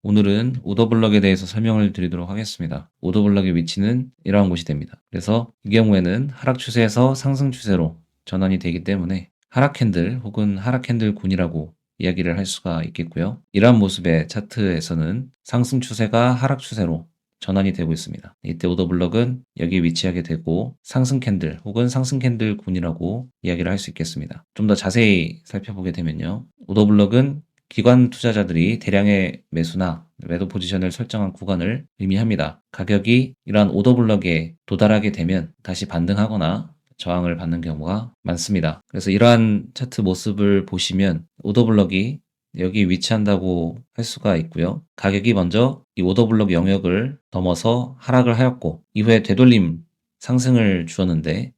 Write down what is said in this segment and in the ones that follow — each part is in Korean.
오늘은 오더블럭에 대해서 설명을 드리도록 하겠습니다. 오더블럭의 위치는 이러한 곳이 됩니다. 그래서 이 경우에는 하락 추세에서 상승 추세로 전환이 되기 때문에 하락 캔들 혹은 하락 캔들 군이라고 이야기를 할 수가 있겠고요. 이러한 모습의 차트에서는 상승 추세가 하락 추세로 전환이 되고 있습니다. 이때 오더블럭은 여기에 위치하게 되고 상승 캔들 혹은 상승 캔들 군이라고 이야기를 할 수 있겠습니다. 좀 더 자세히 살펴보게 되면요. 오더블럭은 기관 투자자들이 대량의 매수나 매도 포지션을 설정한 구간을 의미합니다. 가격이 이러한 오더블럭에 도달하게 되면 다시 반등하거나 저항을 받는 경우가 많습니다. 그래서 이러한 차트 모습을 보시면 오더블럭이 여기 위치한다고 할 수가 있고요. 가격이 먼저 이 오더블럭 영역을 넘어서 하락을 하였고 이후에 되돌림 상승을 주었는데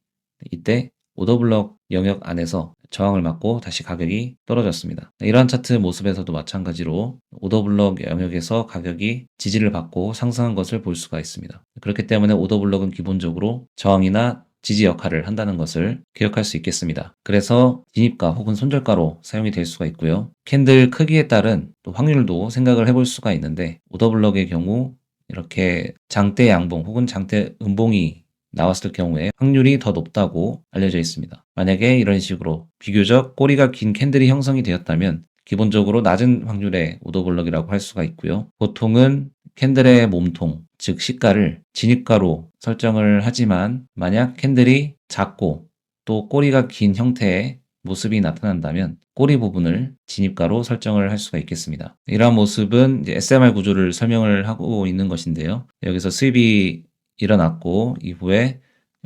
이때 오더블럭 영역 안에서 저항을 맞고 다시 가격이 떨어졌습니다. 이러한 차트 모습에서도 마찬가지로 오더블럭 영역에서 가격이 지지를 받고 상승한 것을 볼 수가 있습니다. 그렇기 때문에 오더블럭은 기본적으로 저항이나 지지 역할을 한다는 것을 기억할 수 있겠습니다. 그래서 진입가 혹은 손절가로 사용이 될 수가 있고요. 캔들 크기에 따른 또 확률도 생각을 해볼 수가 있는데 오더블럭의 경우 이렇게 장대 양봉 혹은 장대 음봉이 나왔을 경우에 확률이 더 높다고 알려져 있습니다. 만약에 이런 식으로 비교적 꼬리가 긴 캔들이 형성이 되었다면 기본적으로 낮은 확률의 오더블럭이라고 할 수가 있고요. 보통은 캔들의 몸통, 즉 시가를 진입가로 설정을 하지만 만약 캔들이 작고 또 꼬리가 긴 형태의 모습이 나타난다면 꼬리 부분을 진입가로 설정을 할 수가 있겠습니다. 이러한 모습은 이제 SMR 구조를 설명을 하고 있는 것인데요. 여기서 수입이 일어났고 이후에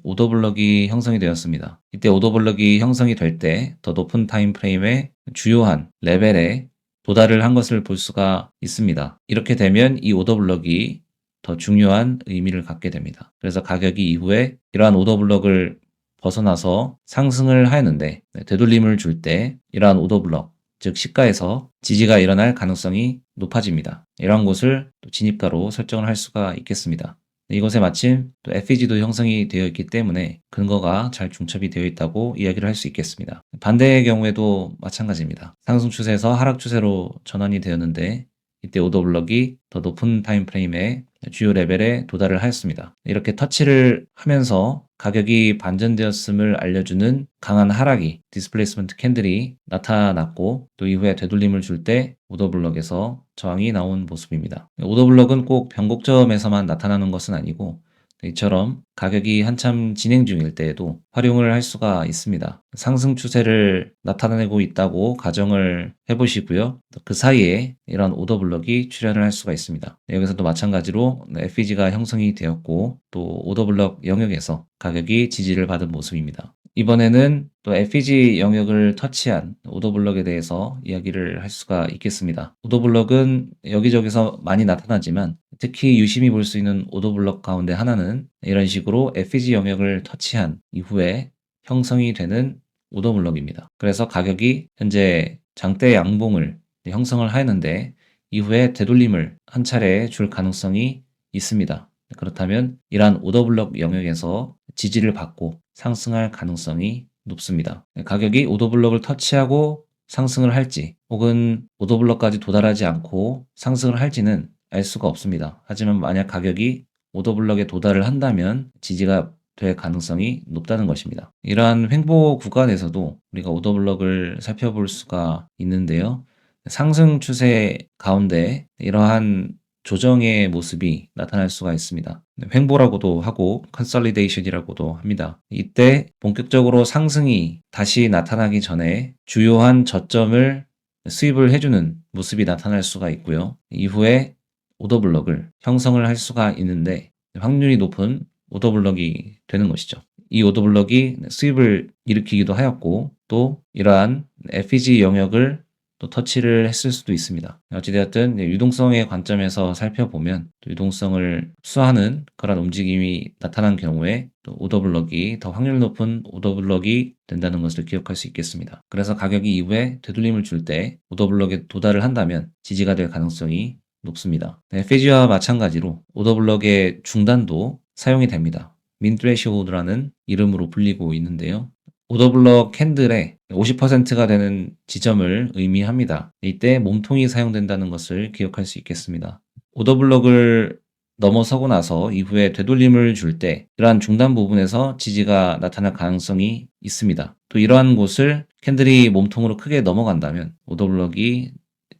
오더블럭이 형성이 되었습니다. 이때 오더블럭이 형성이 될 때 더 높은 타임 프레임의 주요한 레벨에 도달을 한 것을 볼 수가 있습니다. 이렇게 되면 이 오더블럭이 더 중요한 의미를 갖게 됩니다. 그래서 가격이 이후에 이러한 오더블럭을 벗어나서 상승을 하였는데 되돌림을 줄 때 이러한 오더블럭 즉 시가에서 지지가 일어날 가능성이 높아집니다. 이러한 곳을 또 진입가로 설정을 할 수가 있겠습니다. 이것에 마침 또 FEG도 형성이 되어 있기 때문에 근거가 잘 중첩이 되어 있다고 이야기를 할 수 있겠습니다. 반대의 경우에도 마찬가지입니다. 상승 추세에서 하락 추세로 전환이 되었는데 이때 오더블럭이 더 높은 타임프레임의 주요 레벨에 도달을 하였습니다. 이렇게 터치를 하면서 가격이 반전되었음을 알려주는 강한 하락이 디스플레이스먼트 캔들이 나타났고 또 이후에 되돌림을 줄 때 오더블럭에서 저항이 나온 모습입니다. 오더블럭은 꼭 변곡점에서만 나타나는 것은 아니고 이처럼 가격이 한참 진행 중일 때에도 활용을 할 수가 있습니다. 상승 추세를 나타내고 있다고 가정을 해보시고요. 그 사이에 이런 오더블럭이 출현을 할 수가 있습니다. 여기서도 마찬가지로 FEG가 형성이 되었고 또 오더블럭 영역에서 가격이 지지를 받은 모습입니다. 이번에는 또 FEG 영역을 터치한 오더블럭에 대해서 이야기를 할 수가 있겠습니다. 오더블럭은 여기저기서 많이 나타나지만 특히 유심히 볼 수 있는 오더블럭 가운데 하나는 이런 식으로 FEG 영역을 터치한 이후에 형성이 되는 오더블럭입니다. 그래서 가격이 현재 장대 양봉을 형성을 하였는데 이후에 되돌림을 한 차례 줄 가능성이 있습니다. 그렇다면 이러한 오더블럭 영역에서 지지를 받고 상승할 가능성이 높습니다. 가격이 오더블럭을 터치하고 상승을 할지 혹은 오더블럭까지 도달하지 않고 상승을 할지는 알 수가 없습니다. 하지만 만약 가격이 오더블럭에 도달을 한다면 지지가 될 가능성이 높다는 것입니다. 이러한 횡보 구간에서도 우리가 오더블럭을 살펴볼 수가 있는데요. 상승 추세 가운데 이러한 조정의 모습이 나타날 수가 있습니다. 횡보라고도 하고 컨설리데이션이라고도 합니다. 이때 본격적으로 상승이 다시 나타나기 전에 주요한 저점을 수입을 해주는 모습이 나타날 수가 있고요. 이후에 오더블럭을 형성을 할 수가 있는데 확률이 높은 오더블럭이 되는 것이죠. 이 오더블럭이 수입을 일으키기도 하였고 또 이러한 FEG 영역을 또 터치를 했을 수도 있습니다. 어찌되었든 유동성의 관점에서 살펴보면 또 유동성을 흡수하는 그런 움직임이 나타난 경우에 또 오더블럭이 더 확률 높은 오더블럭이 된다는 것을 기억할 수 있겠습니다. 그래서 가격이 이후에 되돌림을 줄 때 오더블럭에 도달을 한다면 지지가 될 가능성이 높습니다. FEG와 마찬가지로 오더블럭의 중단도 사용이 됩니다. 민 트레시홀드라는 이름으로 불리고 있는데요. 오더블럭 캔들의 50%가 되는 지점을 의미합니다. 이때 몸통이 사용된다는 것을 기억할 수 있겠습니다. 오더블럭을 넘어서고 나서 이후에 되돌림을 줄 때 이러한 중단 부분에서 지지가 나타날 가능성이 있습니다. 또 이러한 곳을 캔들이 몸통으로 크게 넘어간다면 오더블럭이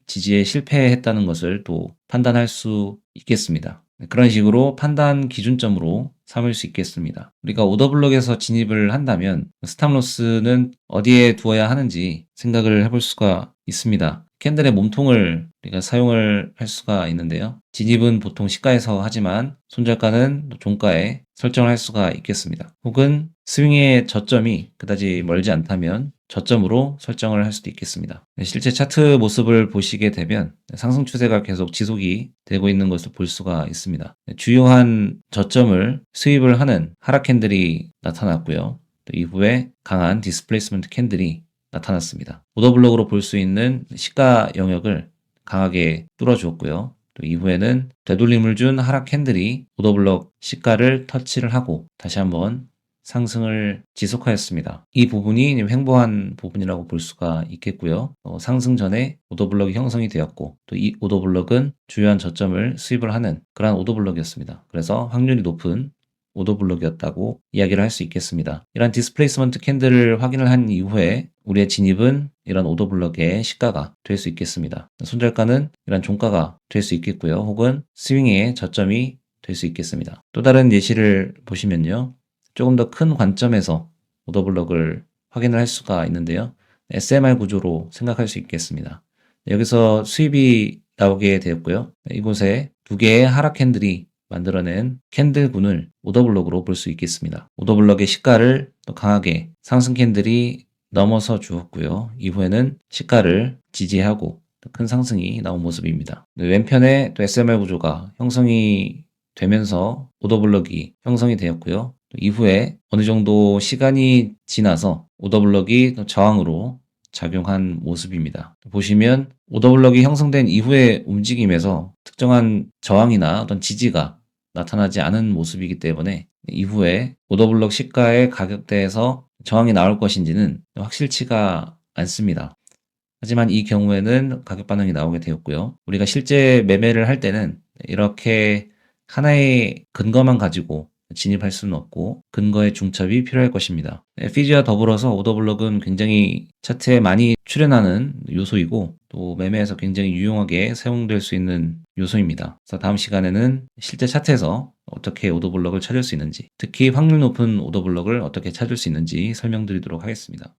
지지에 실패했다는 것을 또 판단할 수 있겠습니다. 그런 식으로 판단 기준점으로 삼을 수 있겠습니다. 우리가 오더블럭에서 진입을 한다면 스탑로스는 어디에 두어야 하는지 생각을 해볼 수가 있습니다. 캔들의 몸통을 우리가 사용을 할 수가 있는데요. 진입은 보통 시가에서 하지만 손절가는 종가에 설정을 할 수가 있겠습니다. 혹은 스윙의 저점이 그다지 멀지 않다면 저점으로 설정을 할 수도 있겠습니다. 실제 차트 모습을 보시게 되면 상승 추세가 계속 지속이 되고 있는 것을 볼 수가 있습니다. 주요한 저점을 스윕을 하는 하락 캔들이 나타났고요. 또 이후에 강한 디스플레이스먼트 캔들이 나타났습니다. 오더블럭으로 볼 수 있는 시가 영역을 강하게 뚫어주었고요. 또 이후에는 되돌림을 준 하락 캔들이 오더블럭 시가를 터치를 하고 다시 한번 상승을 지속하였습니다. 이 부분이 횡보한 부분이라고 볼 수가 있겠고요. 상승 전에 오더블럭이 형성이 되었고 또 이 오더블럭은 주요한 저점을 수입을 하는 그러한 오더블럭이었습니다. 그래서 확률이 높은 오더블럭이었다고 이야기를 할 수 있겠습니다. 이런 디스플레이스먼트 캔들을 확인을 한 이후에 우리의 진입은 이런 오더블럭의 시가가 될 수 있겠습니다. 손절가는 이런 종가가 될 수 있겠고요. 혹은 스윙의 저점이 될 수 있겠습니다. 또 다른 예시를 보시면요. 조금 더 큰 관점에서 오더블럭을 확인을 할 수가 있는데요. SMR 구조로 생각할 수 있겠습니다. 여기서 수입이 나오게 되었고요. 이곳에 두 개의 하락 캔들이 만들어낸 캔들군을 오더블럭으로 볼 수 있겠습니다. 오더블럭의 시가를 또 강하게 상승 캔들이 넘어서 주었고요. 이후에는 시가를 지지하고 큰 상승이 나온 모습입니다. 왼편에 또 SMR 구조가 형성이 되면서 오더블럭이 형성이 되었고요. 이후에 어느 정도 시간이 지나서 오더블럭이 저항으로 작용한 모습입니다. 보시면 오더블럭이 형성된 이후의 움직임에서 특정한 저항이나 어떤 지지가 나타나지 않은 모습이기 때문에 이후에 오더블럭 시가의 가격대에서 저항이 나올 것인지는 확실치가 않습니다. 하지만 이 경우에는 가격 반응이 나오게 되었고요. 우리가 실제 매매를 할 때는 이렇게 하나의 근거만 가지고 진입할 수는 없고 근거의 중첩이 필요할 것입니다. FEG와 더불어서 오더블럭은 굉장히 차트에 많이 출연하는 요소이고 또 매매에서 굉장히 유용하게 사용될 수 있는 요소입니다. 그래서 다음 시간에는 실제 차트에서 어떻게 오더블럭을 찾을 수 있는지, 특히 확률 높은 오더블럭을 어떻게 찾을 수 있는지 설명드리도록 하겠습니다.